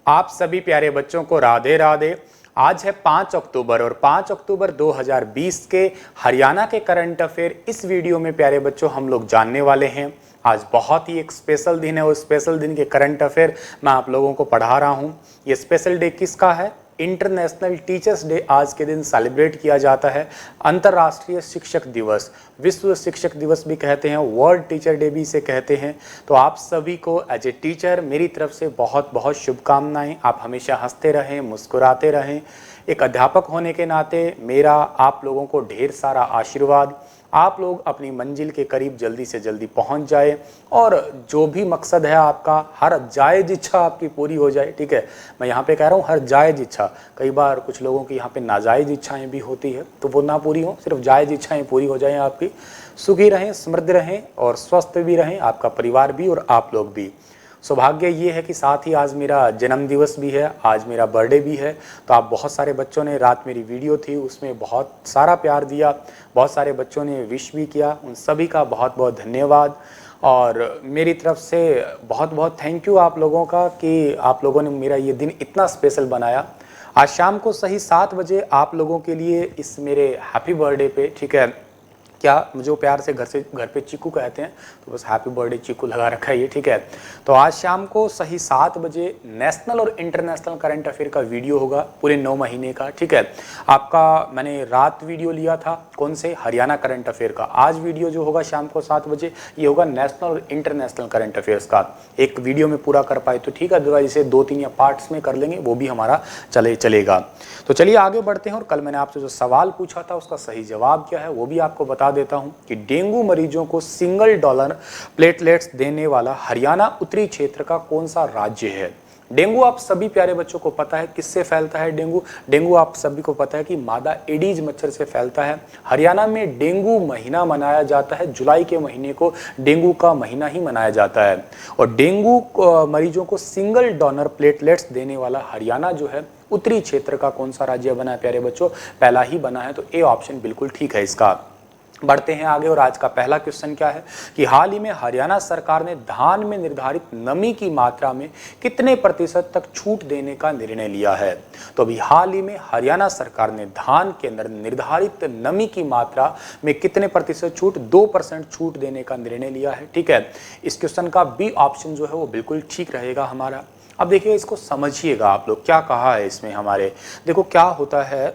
आप सभी प्यारे बच्चों को राधे राधे। आज है 5 अक्टूबर और 5 अक्टूबर 2020 के हरियाणा के करंट अफेयर इस वीडियो में प्यारे बच्चों हम लोग जानने वाले हैं। आज बहुत ही एक स्पेशल दिन है और स्पेशल दिन के करंट अफेयर मैं आप लोगों को पढ़ा रहा हूँ। ये स्पेशल डे किसका है? इंटरनेशनल टीचर्स डे आज के दिन सेलिब्रेट किया जाता है। अंतर्राष्ट्रीय शिक्षक दिवस, विश्व शिक्षक दिवस भी कहते हैं, वर्ल्ड टीचर डे भी इसे कहते हैं। तो आप सभी को एज ए टीचर मेरी तरफ से बहुत बहुत शुभकामनाएं। आप हमेशा हंसते रहें, मुस्कुराते रहें। एक अध्यापक होने के नाते मेरा आप लोगों को ढेर सारा आशीर्वाद। आप लोग अपनी मंजिल के करीब जल्दी से जल्दी पहुंच जाए और जो भी मकसद है आपका, हर जायज़ इच्छा आपकी पूरी हो जाए। ठीक है, मैं यहाँ पे कह रहा हूँ हर जायज़ इच्छा। कई बार कुछ लोगों की यहाँ पे नाजायज़ इच्छाएं भी होती है, तो वो ना पूरी हो, सिर्फ जायज़ इच्छाएं पूरी हो जाएं आपकी। सुखी रहें, समृद्ध रहें और स्वस्थ भी रहें, आपका परिवार भी और आप लोग भी। सौभाग्य ये है कि साथ ही आज मेरा जन्म दिवस भी है, आज मेरा बर्थडे भी है। तो आप बहुत सारे बच्चों ने, रात मेरी वीडियो थी उसमें बहुत सारा प्यार दिया, बहुत सारे बच्चों ने विश भी किया, उन सभी का बहुत बहुत धन्यवाद। और मेरी तरफ से बहुत बहुत थैंक यू आप लोगों का कि आप लोगों ने मेरा ये दिन इतना स्पेशल बनाया। आज शाम को सही 7 बजे आप लोगों के लिए इस मेरे हैप्पी बर्थडे पे, ठीक है, क्या मुझे प्यार से घर पे चीकू कहते हैं, तो बस हैप्पी बर्थडे चीकू लगा रखा है ये। ठीक है, तो आज शाम को सही 7 बजे नेशनल और इंटरनेशनल करंट अफेयर का वीडियो होगा पूरे 9 महीने का। ठीक है, आपका मैंने रात वीडियो लिया था कौन से, हरियाणा करंट अफेयर का। आज वीडियो जो होगा शाम को 7 बजे ये होगा नेशनल और इंटरनेशनल करंट अफेयर्स का। एक वीडियो में पूरा कर पाए तो ठीक है, अदरवाइज इसे 2-3 या पार्ट्स में कर लेंगे, वो भी हमारा चलेगा। तो चलिए आगे बढ़ते हैं और कल मैंने आपसे जो सवाल पूछा था उसका सही जवाब क्या है वो भी आपको बता देता हूं कि डेंगू मरीजों को सिंगल डॉलर प्लेटलेट्स देने वाला हरियाणा उत्तरी क्षेत्र का कौन सा राज्य है। डेंगू आप सभी प्यारे बच्चों को पता है किससे फैलता है। डेंगू आप सभी को पता है कि मादा एडीज मच्छर से फैलता है। हरियाणा में डेंगू महीना मनाया जाता है, जुलाई के महीने को डेंगू का महीना ही मनाया जाता है। और डेंगू मरीजों को सिंगल डोनर प्लेटलेट्स देने वाला हरियाणा जो है उत्तरी क्षेत्र का कौन सा राज्य बना है प्यारे बच्चों? पहला ही बना है, तो ए ऑप्शन बिल्कुल ठीक है इसका। बढ़ते हैं आगे और आज का पहला क्वेश्चन क्या है कि हाल ही में हरियाणा सरकार ने धान में निर्धारित नमी की मात्रा में कितने प्रतिशत तक छूट देने का निर्णय लिया है। तो अभी हाल ही में हरियाणा सरकार ने धान के अंदर निर्धारित नमी की मात्रा में कितने प्रतिशत छूट, 2% छूट देने का निर्णय लिया है। ठीक है, इस क्वेश्चन का बी ऑप्शन जो है वो बिल्कुल ठीक रहेगा हमारा। अब देखिए इसको समझिएगा आप लोग, क्या कहा है इसमें हमारे। देखो क्या होता है,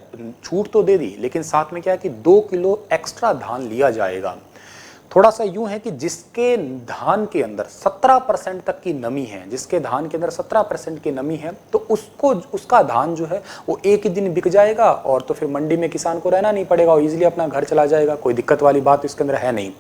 छूट तो दे दी लेकिन साथ में क्या है कि 2 किलो एक्स्ट्रा धान लिया जाएगा। थोड़ा सा यूं है कि जिसके धान के अंदर 17% तक की नमी है, जिसके धान के अंदर 17% की नमी है, तो उसका धान जो है वो एक ही दिन बिक जाएगा और तो फिर मंडी में किसान को रहना नहीं पड़ेगा और इजीली अपना घर चला जाएगा। कोई दिक्कत वाली बात इसके अंदर है नहीं।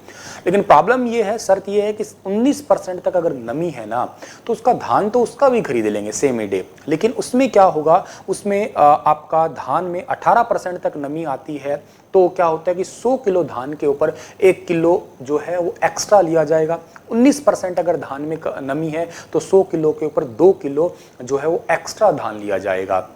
लेकिन प्रॉब्लम ये है, शर्त ये है कि 19% तक अगर नमी है ना, तो उसका धान तो उसका भी खरीद लेंगे सेम डे। लेकिन उसमें क्या होगा, उसमें आपका धान में 18% तक नमी आती है, तो क्या होता है कि 100 किलो धान के ऊपर 1 किलो जो है वो एक्स्ट्रा लिया जाएगा। 19% अगर धान में नमी है तो 100 किलो के ऊपर 2 किलो जो है वो एक्स्ट्रा धान लिया जाएगा।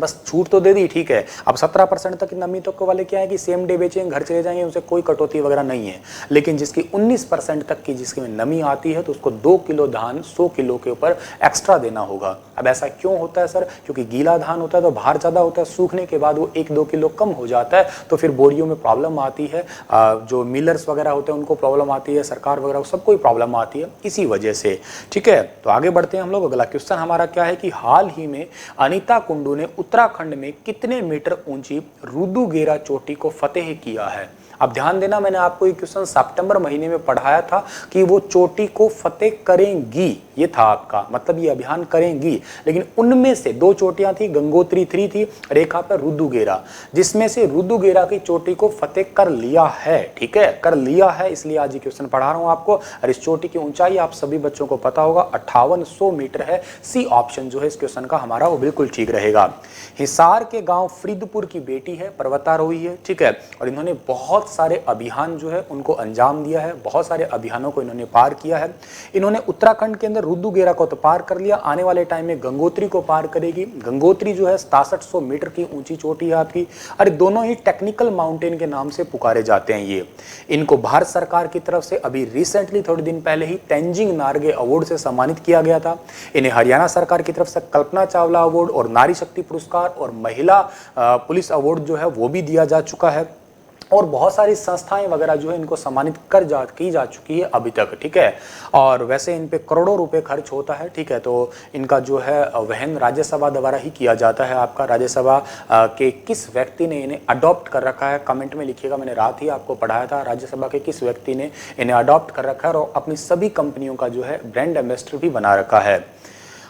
बस छूट तो दे दी, ठीक है। अब 17% तक नमी तो वाले क्या है कि सेम डे बेचेंगे, घर चले जाएंगे, उसे कोई कटौती वगैरह नहीं है। लेकिन जिसकी 19% तक की जिसकी नमी आती है तो उसको 2 किलो धान 100 किलो के ऊपर एक्स्ट्रा देना होगा। अब ऐसा क्यों होता है सर? क्योंकि गीला धान होता है तो भार ज़्यादा होता है, सूखने के बाद वो 1-2 किलो कम हो जाता है, तो फिर बोरियों में प्रॉब्लम आती है। जो मिलर्स वगैरह होते हैं उनको प्रॉब्लम आती है, सरकार वगैरह सबको प्रॉब्लम आती है इसी वजह से। ठीक है, तो आगे बढ़ते हैं हम लोग। अगला क्वेश्चन हमारा क्या है कि हाल ही में अनीता कुंडू ने उत्तराखंड में कितने मीटर ऊंची रुदुगेरा चोटी को फतेह किया है। अब ध्यान देना, मैंने आपको ये क्वेश्चन सितंबर महीने में पढ़ाया था कि वो चोटी को फतेह करेंगी, ये था आपका मतलब, ये अभियान करेंगी। लेकिन उनमें से 2 चोटियां थी, गंगोत्री 3 थी, रेखा पर रुदुगेरा, जिसमें से रुदुगेरा की चोटी को फतेह कर लिया है। ठीक है, कर लिया है, इसलिए आज ये क्वेश्चन पढ़ा रहा हूं आपको। और इस चोटी की ऊंचाई आप सभी बच्चों को पता होगा 5800 मीटर है। सी ऑप्शन जो है इस क्वेश्चन का हमारा वो बिल्कुल ठीक रहेगा। हिसार के गांव फरीदपुर की बेटी है, पर्वतारोही है। ठीक है, और इन्होंने बहुत सारे अभियान जो है उनको अंजाम दिया है, बहुत सारे अभियानों को इन्होंने पार किया है। इन्होंने उत्तराखंड के अंदर रुद्रगेरा को तो पार कर लिया, आने वाले टाइम में गंगोत्री को पार करेगी। गंगोत्री जो है 6700 मीटर की ऊंची चोटी है आपकी। अरे दोनों ही टेक्निकल माउंटेन के नाम से पुकारे जाते हैं ये। इनको भारत सरकार की तरफ से अभी रिसेंटली थोड़े दिन पहले ही तेंजिंग नार्गे अवार्ड से सम्मानित किया गया था। इन्हें हरियाणा सरकार की तरफ से कल्पना चावला अवार्ड और नारी शक्ति पुरस्कार और महिला पुलिस अवार्ड जो है वो भी दिया जा चुका है, और बहुत सारी संस्थाएं वगैरह जो है इनको सम्मानित की जा चुकी है अभी तक, ठीक है। और वैसे इन पे करोड़ों रुपए खर्च होता है, ठीक है। तो इनका जो है वहन राज्यसभा द्वारा ही किया जाता है। आपका राज्यसभा के किस व्यक्ति ने इन्हें अडॉप्ट कर रखा है, कमेंट में लिखिएगा। मैंने रात ही आपको पढ़ाया था, राज्यसभा के किस व्यक्ति ने इन्हें अडॉप्ट कर रखा है और अपनी सभी कंपनियों का जो है ब्रांड एम्बेसडर भी बना रखा है।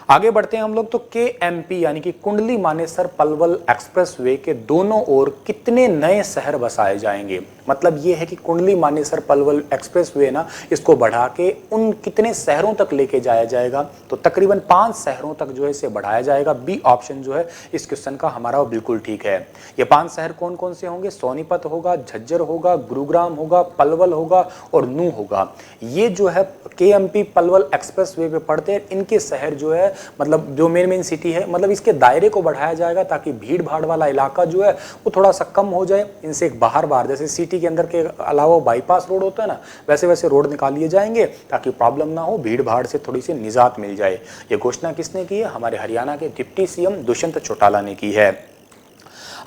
आगे बढ़ते हैं हम लोग। तो KMP यानी कि कुंडली मानेसर पलवल एक्सप्रेसवे के दोनों ओर कितने नए शहर बसाए जाएंगे। मतलब ये है कि कुंडली मानेसर पलवल एक्सप्रेसवे ना, इसको बढ़ा के उन कितने शहरों तक लेके जाया जाएगा। तो तकरीबन 5 शहरों तक जो है इसे बढ़ाया जाएगा। बी ऑप्शन जो है इस क्वेश्चन का हमारा वो बिल्कुल ठीक है। ये 5 शहर कौन कौन से होंगे? सोनीपत होगा, झज्जर होगा, गुरुग्राम होगा, पलवल होगा और नू होगा। ये जो है KMP पलवल एक्सप्रेसवे पे पड़ते हैं। इनके शहर जो है मतलब जो मेन सिटी है, मतलब इसके दायरे को बढ़ाया जाएगा ताकि भीड़ भाड़ वाला इलाका जो है वो थोड़ा सा कम हो जाए। इनसे एक बाहर जैसे सिटी के अंदर के अलावा बाईपास रोड होता है ना, वैसे वैसे रोड निकाल लिए जाएंगे ताकि प्रॉब्लम ना हो, भीड़ भाड़ से थोड़ी सी निजात मिल जाए। ये घोषणा किसने की है? हमारे हरियाणा के डिप्टी CM दुष्यंत चौटाला ने की है।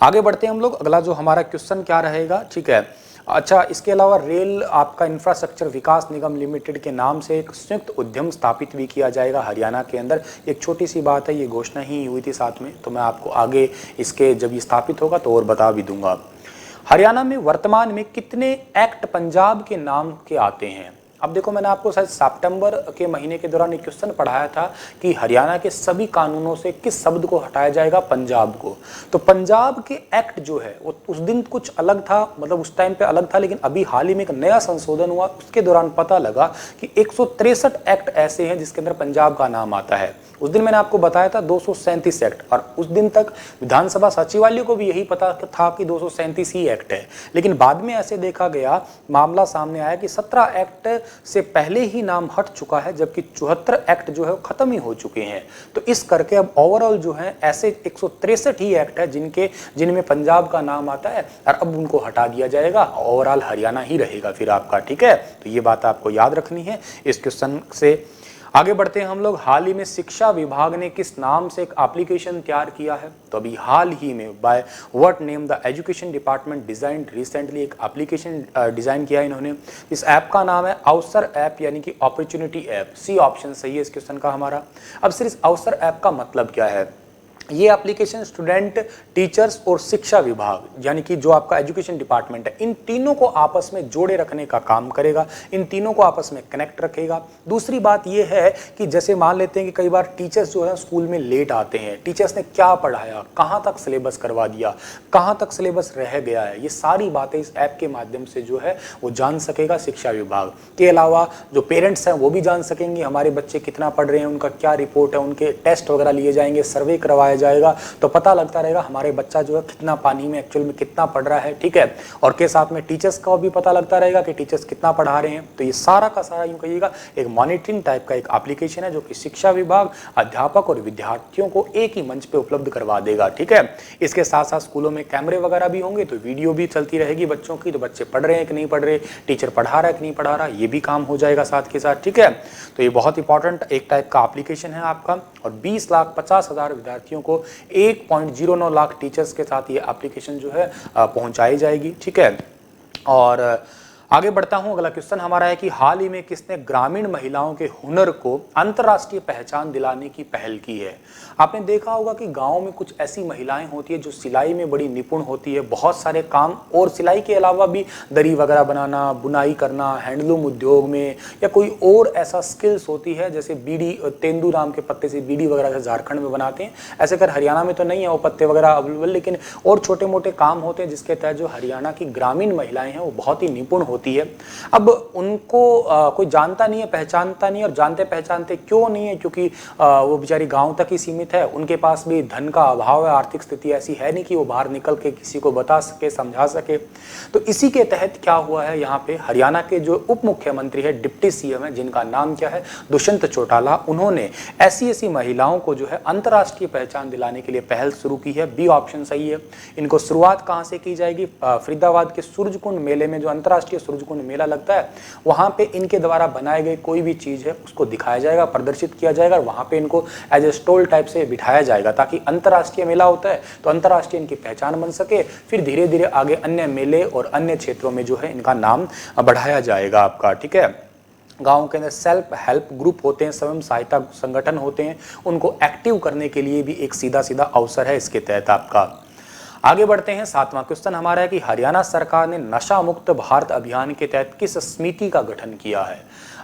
आगे बढ़ते हैं हम लोग। अगला जो हमारा क्वेश्चन क्या रहेगा, ठीक है। अच्छा, इसके अलावा रेल आपका इंफ्रास्ट्रक्चर विकास निगम लिमिटेड के नाम से एक संयुक्त उद्यम स्थापित भी किया जाएगा हरियाणा के अंदर। एक छोटी सी बात है, ये घोषणा ही हुई थी साथ में, तो मैं आपको आगे इसके जब ये स्थापित होगा तो और बता भी दूंगा। हरियाणा में वर्तमान में कितने एक्ट पंजाब के नाम के आते हैं? अब देखो, मैंने आपको शायद सितंबर के महीने के दौरान एक क्वेश्चन पढ़ाया था कि हरियाणा के सभी कानूनों से किस शब्द को हटाया जाएगा? पंजाब को। तो पंजाब के एक्ट जो है वो उस दिन कुछ अलग था, मतलब उस टाइम पे अलग था, लेकिन अभी हाल ही में एक नया संशोधन हुआ, उसके दौरान पता लगा कि 163 एक्ट ऐसे हैं जिसके अंदर पंजाब का नाम आता है। उस दिन मैंने आपको बताया था 237 एक्ट, और उस दिन तक विधानसभा सचिवालय को भी यही पता था कि 237 ही एक्ट है। लेकिन बाद में ऐसे देखा गया, मामला सामने आया कि 17 एक्ट से पहले ही नाम हट चुका है, जबकि 74 एक्ट जो है वो खत्म ही हो चुके हैं। तो इस करके अब ओवरऑल जो है ऐसे 163 ही एक्ट है जिनमें पंजाब का नाम आता है, और अब उनको हटा दिया जाएगा। ओवरऑल हरियाणा ही रहेगा फिर आपका, ठीक है। तो ये बात आपको याद रखनी है इस क्वेश्चन से। आगे बढ़ते हैं हम लोग। हाल ही में शिक्षा विभाग ने किस नाम से एक एप्लीकेशन तैयार किया है? तो अभी हाल ही में by what name the education department design recently एक एप्लीकेशन डिजाइन किया इन्होंने। इस ऐप का नाम है अवसर ऐप, यानी कि अपॉर्चुनिटी ऐप। सी ऑप्शन सही है इस क्वेश्चन का हमारा। अब सिर्फ अवसर ऐप का मतलब क्या है? ये एप्लीकेशन स्टूडेंट, टीचर्स और शिक्षा विभाग यानी कि जो आपका एजुकेशन डिपार्टमेंट है, इन तीनों को आपस में जोड़े रखने का काम करेगा, इन तीनों को आपस में कनेक्ट रखेगा। दूसरी बात ये है कि जैसे मान लेते हैं कि कई बार टीचर्स जो है स्कूल में लेट आते हैं, टीचर्स ने क्या पढ़ाया, कहाँ तक सिलेबस करवा दिया, कहाँ तक सिलेबस रह गया है, ये सारी बातें इस ऐप के माध्यम से जो है वो जान सकेगा शिक्षा विभाग। के अलावा जो पेरेंट्स हैं वो भी जान सकेंगे हमारे बच्चे कितना पढ़ रहे हैं, उनका क्या रिपोर्ट है, उनके टेस्ट वगैरह लिए जाएंगे, सर्वे करवाया जाएगा, तो पता लगता रहेगा हमारे बच्चा जो है कितना पानी में एक्चुअल में कितना पढ़ रहा है, ठीक है। और के साथ में टीचर्स का भी पता लगता रहेगा कि टीचर्स कितना पढ़ा रहे हैं। तो ये सारा का सारा यूं कहिएगा एक मॉनिटरिंग टाइप का एक एप्लीकेशन है जो कि शिक्षा विभाग, अध्यापक और विद्यार्थियों को एक ही मंच पे उपलब्ध करवा देगा, ठीक है। इसके साथ साथ स्कूलों में कैमरे वगैरह भी होंगे, तो वीडियो भी चलती रहेगी बच्चों की, तो बच्चे पढ़ रहे हैं कि नहीं पढ़ रहे, टीचर पढ़ा रहा है कि नहीं पढ़ा रहा, ये भी काम हो जाएगा साथ के साथ, ठीक है। तो ये बहुत इंपॉर्टेंट एक टाइप का एप्लीकेशन है आपका। और 20,50,000 विद्यार्थियों को 1.09 लाख टीचर्स के साथ ये एप्लीकेशन जो है पहुंचाई जाएगी, ठीक है। और आगे बढ़ता हूं। अगला क्वेश्चन हमारा है कि हाल ही में किसने ग्रामीण महिलाओं के हुनर को अंतर्राष्ट्रीय पहचान दिलाने की पहल की है? आपने देखा होगा कि गांव में कुछ ऐसी महिलाएं होती है जो सिलाई में बड़ी निपुण होती है, बहुत सारे काम, और सिलाई के अलावा भी दरी वगैरह बनाना, बुनाई करना, हैंडलूम उद्योग में, या कोई और ऐसा स्किल्स होती है, जैसे बीड़ी, तेंदुराम के पत्ते से बीड़ी वगैरह झारखंड में बनाते हैं, ऐसे कर हरियाणा में तो नहीं है वो पत्ते वगैरह अवेलेबल, लेकिन और छोटे मोटे काम होते हैं जिसके तहत जो हरियाणा की ग्रामीण महिलाएं हैं वो बहुत ही निपुण होती होती है। अब उनको कोई जानता नहीं है, पहचानता नहीं है, और जानते पहचानते क्यों नहीं है, क्योंकि वो बेचारी गांव तक ही सीमित है, उनके पास भी धन का अभाव है, आर्थिक स्थिति ऐसी है नहीं कि वो बाहर निकल के किसी को बता सके, समझा सके। तो इसी के तहत क्या हुआ है, यहाँ पे हरियाणा के जो उप मुख्यमंत्री है, डिप्टी सीएम है, जिनका नाम क्या है, दुष्यंत चौटाला, उन्होंने ऐसी महिलाओं को जो है अंतर्राष्ट्रीय पहचान दिलाने के लिए पहल शुरू की है। बी ऑप्शन सही है। इनको शुरुआत कहां से की जाएगी, फरीदाबाद के सूरजकुंड मेले में, जो अंतर्राष्ट्रीय सूरजकुंड मेला लगता है, वहां पे इनके द्वारा बनाए गए कोई भी चीज है उसको दिखाया जाएगा, प्रदर्शित किया जाएगा, और वहां पे इनको एज ए स्टॉल टाइप से बिठाया जाएगा, ताकि अंतर्राष्ट्रीय मेला होता है तो अंतर्राष्ट्रीय इनकी पहचान बन सके। फिर धीरे धीरे आगे अन्य मेले और अन्य क्षेत्रों में जो है इनका नाम बढ़ाया जाएगा आपका। ठीक है, गाँव के अंदर सेल्फ हेल्प ग्रुप होते हैं, स्वयं सहायता संगठन होते हैं, उनको एक्टिव करने के लिए भी एक सीधा सीधा अवसर है इसके तहत आपका। आगे बढ़ते हैं। 7वां क्वेश्चन हमारा है कि हरियाणा सरकार ने नशा मुक्त भारत अभियान के तहत किस समिति का गठन किया है।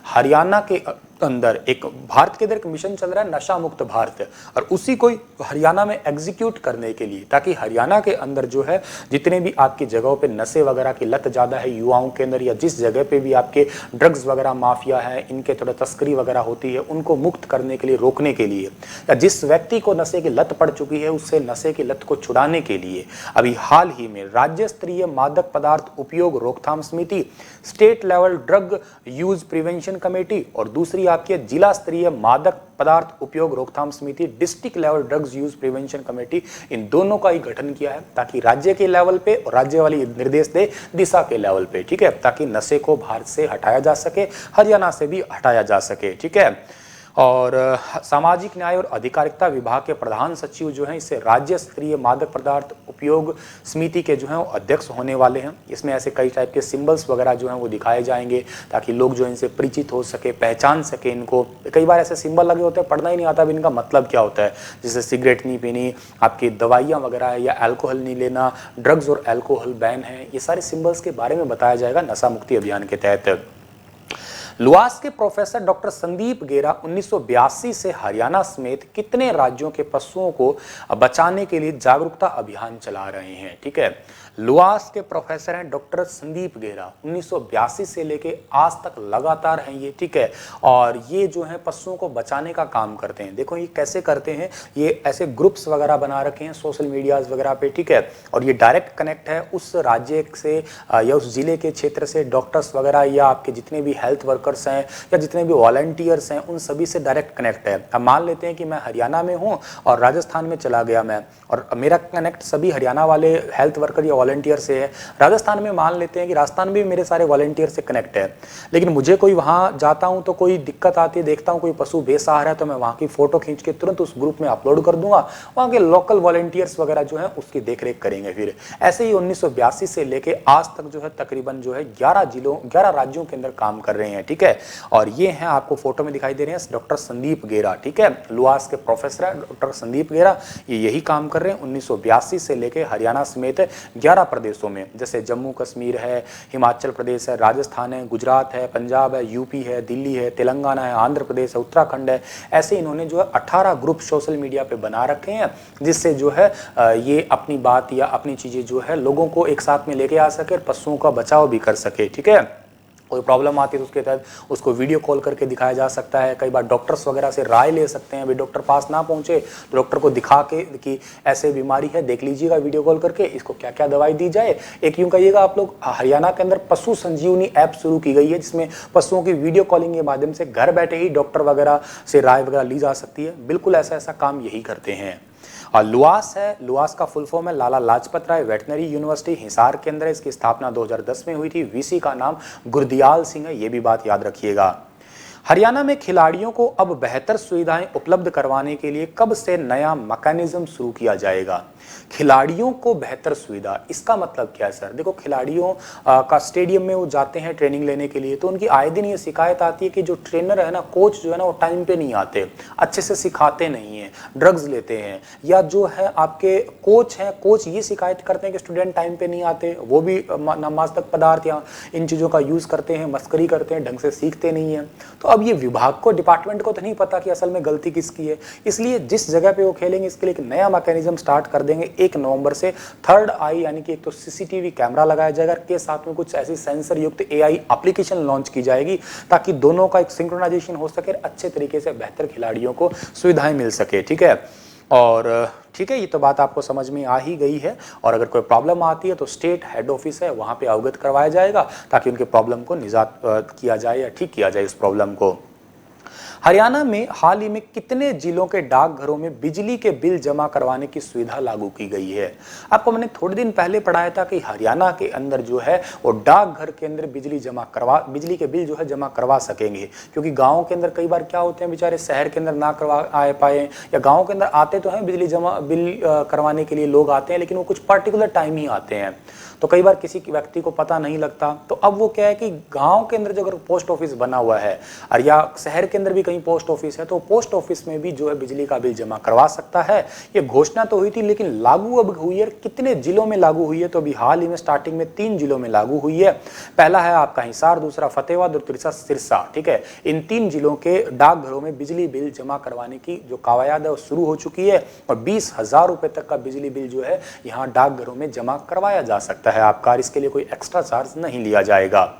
हरियाणा के अंदर एक भारत के अंदर एक मिशन चल रहा है, नशा मुक्त भारत, और उसी को हरियाणा में एग्जीक्यूट करने के लिए, ताकि हरियाणा के अंदर जो है जितने भी आपकी जगहों पे नशे वगैरह की लत ज़्यादा है युवाओं के अंदर, या जिस जगह पे भी आपके ड्रग्स वगैरह माफिया है, इनके थोड़ा तस्करी वगैरह होती है, उनको मुक्त करने के लिए, रोकने के लिए, या जिस व्यक्ति को नशे की लत पड़ चुकी है उससे नशे की लत को छुड़ाने के लिए अभी हाल ही में राज्य स्तरीय मादक पदार्थ उपयोग रोकथाम समिति, state level drug use prevention committee, और दूसरी आपके जिला स्तरीय मादक पदार्थ उपयोग रोकथाम समिति, district level drugs use prevention committee, इन दोनों का ही गठन किया है, ताकि राज्य के लेवल पे, और राज्य वाली निर्देश दे दिशा के लेवल पे। ठीक है, ताकि नशे को भारत से हटाया जा सके, हरियाणा से भी हटाया जा सके। ठीक है, और सामाजिक न्याय और अधिकारिता विभाग के प्रधान सचिव जो हैं, इससे राज्य स्तरीय मादक पदार्थ उपयोग समिति के जो हैं वो अध्यक्ष होने वाले हैं। इसमें ऐसे कई टाइप के सिंबल्स वगैरह जो हैं वो दिखाए जाएंगे, ताकि लोग जो इनसे परिचित हो सके, पहचान सके इनको। कई बार ऐसे सिंबल लगे होते हैं, पढ़ना ही नहीं आता अब इनका मतलब क्या होता है, जैसे सिगरेट नहीं पीनी, आपकी दवाइयाँ वगैरह है, या अल्कोहल नहीं लेना, ड्रग्स और अल्कोहल बैन है, ये सारे सिंबल्स के बारे में बताया जाएगा नशा मुक्ति अभियान के तहत। लुआस के प्रोफेसर डॉक्टर संदीप गेरा 1982 से हरियाणा समेत कितने राज्यों के पशुओं को बचाने के लिए जागरूकता अभियान चला रहे हैं। ठीक है, लुआस के प्रोफेसर हैं डॉक्टर संदीप गेरा, 1982 से लेके आज तक लगातार हैं ये। ठीक है, और ये जो है पशुओं को बचाने का काम करते हैं। देखो ये कैसे करते हैं, ये ऐसे ग्रुप्स वगैरह बना रखे हैं सोशल मीडियाज वगैरह पे। ठीक है, और ये डायरेक्ट कनेक्ट है उस राज्य से या उस जिले के क्षेत्र से डॉक्टर्स वगैरह, या आपके जितने भी हेल्थ वर्कर्स हैं, या जितने भी वॉलंटियर्स हैं, उन सभी से डायरेक्ट कनेक्ट है। अब मान लेते हैं कि मैं हरियाणा में हूँ और राजस्थान में चला गया मैं, और मेरा कनेक्ट सभी हरियाणा वाले हेल्थ वर्कर या वॉलंटियर से है। राजस्थान में मान लेते हैं कि राजस्थान में भी मेरे सारे वॉलंटियर से कनेक्ट है, लेकिन मुझे कोई वहाँ जाता हूँ तो कोई दिक्कत आती है, देखता हूँ कोई पशु बेसहारा है, तो मैं वहाँ की फोटो खींच के तुरंत उस ग्रुप में अपलोड कर दूंगा, वहाँ के लोकल वॉलंटियर्स वगैरह जो है उसकी देखरेख करेंगे। फिर ऐसे ही 1982 से लेके आज तक जो है तकरीबन जो है 11 राज्यों के अंदर काम कर रहे हैं। ठीक है, और ये हैं आपको फोटो में दिखाई दे रहे हैं डॉक्टर संदीप गेरा। ठीक है, लुआस के प्रोफेसर है डॉक्टर संदीप गेरा, ये यही काम कर रहे हैं 1982 से लेके हरियाणा समेत 11 प्रदेशों में, जैसे जम्मू कश्मीर है, हिमाचल प्रदेश है, राजस्थान है, गुजरात है, पंजाब है, यूपी है, दिल्ली है, तेलंगाना है, आंध्र प्रदेश है, उत्तराखंड है। ऐसे इन्होंने जो है 18 ग्रुप सोशल मीडिया पे बना रखे हैं, जिससे जो है ये अपनी बात या अपनी चीज़ें जो है लोगों को एक साथ में लेके आ सके और पशुओं का बचाव भी कर सके। ठीक है, कोई प्रॉब्लम आती है तो उसके तहत उसको वीडियो कॉल करके दिखाया जा सकता है। कई बार डॉक्टर्स वगैरह से राय ले सकते हैं, अभी डॉक्टर पास ना पहुंचे तो डॉक्टर को दिखा के कि ऐसे बीमारी है, देख लीजिएगा वीडियो कॉल करके, इसको क्या क्या दवाई दी जाए। एक यूँ कहिएगा आप लोग, हरियाणा के अंदर पशु संजीवनी ऐप शुरू की गई है, जिसमें पशुओं की वीडियो कॉलिंग के माध्यम से घर बैठे ही डॉक्टर वगैरह से राय वगैरह ली जा सकती है। बिल्कुल ऐसा काम यही करते हैं। और लुआस है, लुआस का फुल फॉर्म है लाला लाजपत राय वेटनरी यूनिवर्सिटी, हिसार के अंदर इसकी स्थापना 2010 में हुई थी। वीसी का नाम गुरदियाल सिंह है, ये भी बात याद रखिएगा। हरियाणा में खिलाड़ियों को अब बेहतर सुविधाएं उपलब्ध करवाने के लिए कब से नया मैकेनिज्म शुरू किया जाएगा। खिलाड़ियों को बेहतर सुविधा, इसका मतलब क्या है सर? देखो, खिलाड़ियों का स्टेडियम में वो जाते हैं ट्रेनिंग लेने के लिए, तो उनकी आए दिन ये शिकायत आती है कि जो ट्रेनर है ना, कोच जो है ना, वो टाइम पे नहीं आते, अच्छे से सिखाते नहीं हैं, ड्रग्स लेते हैं, या जो है आपके कोच हैं, कोच ये शिकायत करते हैं कि स्टूडेंट टाइम पे नहीं आते, वो भी मादक पदार्थ या इन चीज़ों का यूज़ करते हैं, मस्करी करते हैं, ढंग से सीखते नहीं हैं। तो तो अब ये विभाग को, डिपार्टमेंट को तो नहीं पता कि असल में गलती किसकी है, इसलिए जिस जगह पे वो खेलेंगे इसके लिए एक नया मैकेनिज्म स्टार्ट कर देंगे 1 नवंबर से। थर्ड आई यानी कि एक तो सीसीटीवी कैमरा लगाया जाएगा, के साथ में कुछ ऐसी सेंसर युक्त एआई एप्लीकेशन लॉन्च की जाएगी ताकि दोनों का एक सिंक्रोनाइजेशन हो सके, अच्छे तरीके से बेहतर खिलाड़ियों को सुविधाएं मिल सके। ठीक है, और ठीक है, ये तो बात आपको समझ में आ ही गई है। और अगर कोई प्रॉब्लम आती है तो स्टेट हेड ऑफिस है, वहां पे अवगत करवाया जाएगा ताकि उनके प्रॉब्लम को निजात किया जाए या ठीक किया जाए इस प्रॉब्लम को। हरियाणा में हाल ही में कितने जिलों के डाकघरों में बिजली के बिल जमा करवाने की सुविधा लागू की गई है? आपको मैंने थोड़े दिन पहले पढ़ाया था कि हरियाणा के अंदर जो है वो डाकघर के अंदर बिजली के बिल जो है जमा करवा सकेंगे, क्योंकि गाँव के अंदर कई बार क्या होते हैं, बेचारे शहर के अंदर ना करवा आ पाए, या गाँव के अंदर आते तो हैं बिजली जमा बिल करवाने के लिए लोग आते हैं, लेकिन वो कुछ पर्टिकुलर टाइम ही आते हैं, तो कई बार किसी व्यक्ति को पता नहीं लगता। तो अब वो क्या है कि गांव के अंदर जो अगर पोस्ट ऑफिस बना हुआ है और या शहर के अंदर भी कहीं पोस्ट ऑफिस है, तो पोस्ट ऑफिस में भी जो है बिजली का बिल जमा करवा सकता है। ये घोषणा तो हुई थी, लेकिन लागू अब हुई है, कितने जिलों में लागू हुई है? तो अभी हाल ही में स्टार्टिंग में 3 जिलों में लागू हुई है। पहला है आपका हिसार, दूसरा फतेहाबाद और तीसरा सिरसा। ठीक है, इन 3 जिलों के डाकघरों में बिजली बिल जमा करवाने की जो कवायद है वो शुरू हो चुकी है, और 20,000 रुपए तक का बिजली बिल जो है यहाँ डाकघरों में जमा करवाया जा सकता है आपका, इसके लिए कोई एक्स्ट्रा चार्ज नहीं लिया जाएगा।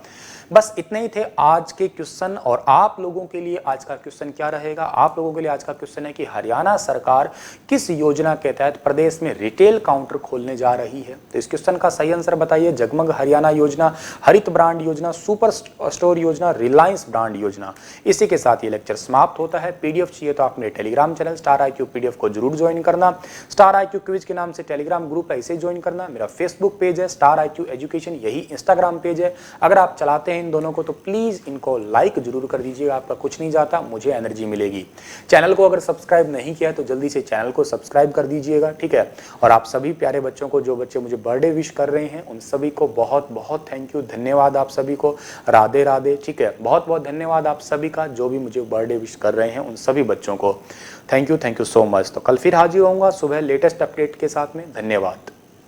बस इतने ही थे आज के क्वेश्चन। और आप लोगों के लिए आज का क्वेश्चन क्या रहेगा? आप लोगों के लिए आज का क्वेश्चन है कि हरियाणा सरकार किस योजना के तहत प्रदेश में रिटेल काउंटर खोलने जा रही है? तो इस क्वेश्चन का सही आंसर बताइए। जगमग हरियाणा योजना, हरित ब्रांड योजना, सुपर स्टोर योजना, रिलायंस ब्रांड योजना। इसी के साथ ये लेक्चर समाप्त होता है। पीडीएफ चाहिए तो आपने Telegram channel star IQ PDF को जरूर ज्वाइन करना। स्टार IQ क्विज के नाम से टेलीग्राम ग्रुप ऐसे ज्वाइन करना। मेरा फेसबुक पेज है स्टार IQ एजुकेशन, यही इंस्टाग्राम पेज है। अगर आप चलाते हैं इन दोनों को तो प्लीज इनको लाइक जरूर कर दीजिएगा, आपका कुछ नहीं जाता, मुझे एनर्जी मिलेगी। चैनल को अगर सब्सक्राइब नहीं किया तो जल्दी से चैनल को सब्सक्राइब कर दीजिएगा। ठीक है, और आप सभी प्यारे बच्चों को, जो बच्चे मुझे बर्थडे विश कर रहे हैं, उन सभी को बहुत बहुत थैंक यू, धन्यवाद आप सभी को, राधे राधे। ठीक है, बहुत बहुत धन्यवाद आप सभी का, जो भी मुझे बर्थडे विश कर रहे हैं उन सभी बच्चों को थैंक यू सो मच। तो कल फिर हाजिर होऊंगा सुबह लेटेस्ट अपडेट के साथ में। धन्यवाद।